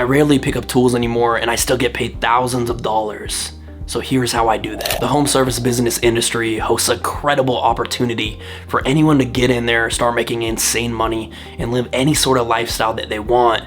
I rarely pick up tools anymore, and I still get paid thousands of dollars. So here's how I do that. The home service business industry hosts a credible opportunity for anyone to get in there, start making insane money, and live any sort of lifestyle that they want,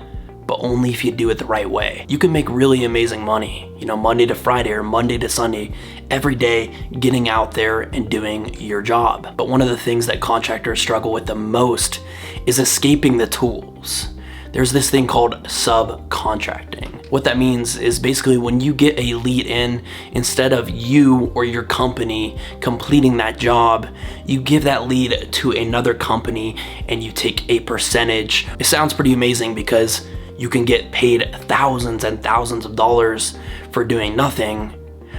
but only if you do it the right way. You can make really amazing money, Monday to Friday or Monday to Sunday, every day getting out there and doing your job. But one of the things that contractors struggle with the most is escaping the tools. There's this thing called subcontracting. What that means is basically when you get a lead in, instead of you or your company completing that job, you give that lead to another company and you take a percentage. It sounds pretty amazing because you can get paid thousands and thousands of dollars for doing nothing.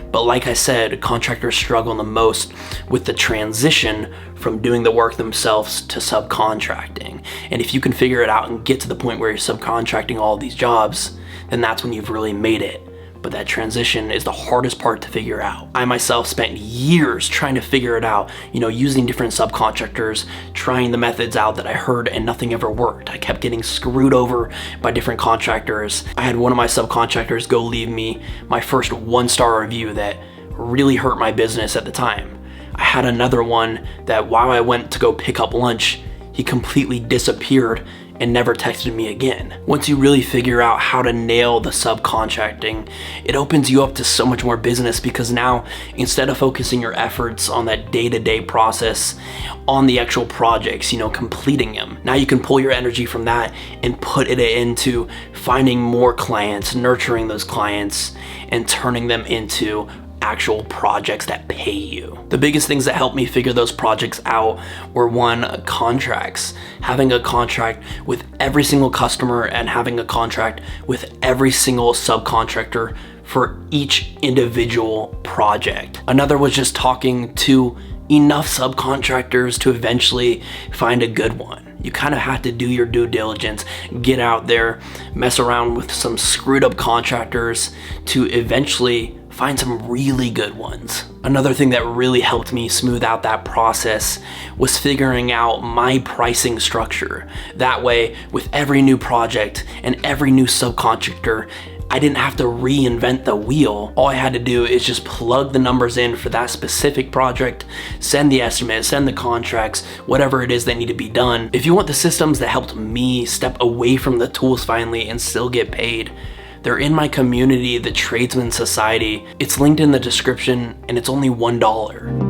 But like I said, contractors struggle the most with the transition from doing the work themselves to subcontracting. And if you can figure it out and get to the point where you're subcontracting all of these jobs, then that's when you've really made it. But that transition is the hardest part to figure out. I myself spent years trying to figure it out, using different subcontractors, trying the methods out that I heard, and nothing ever worked. I kept getting screwed over by different contractors. I had one of my subcontractors go leave me my first 1-star review that really hurt my business at the time. I had another one that while I went to go pick up lunch, he completely disappeared and never texted me again. Once you really figure out how to nail the subcontracting, it opens you up to so much more business, because now instead of focusing your efforts on that day-to-day process on the actual projects, completing them, now you can pull your energy from that and put it into finding more clients, nurturing those clients, and turning them into actual projects that pay you. The biggest things that helped me figure those projects out were, one, contracts. Having a contract with every single customer and having a contract with every single subcontractor for each individual project. Another was just talking to enough subcontractors to eventually find a good one. You kind of have to do your due diligence, get out there, mess around with some screwed up contractors to eventually find some really good ones. Another thing that really helped me smooth out that process was figuring out my pricing structure. That way, with every new project and every new subcontractor, I didn't have to reinvent the wheel. All I had to do is just plug the numbers in for that specific project, send the estimate, send the contracts, whatever it is that need to be done. If you want the systems that helped me step away from the tools finally and still get paid, they're in my community, the Tradesman Society. It's linked in the description, and it's only $1.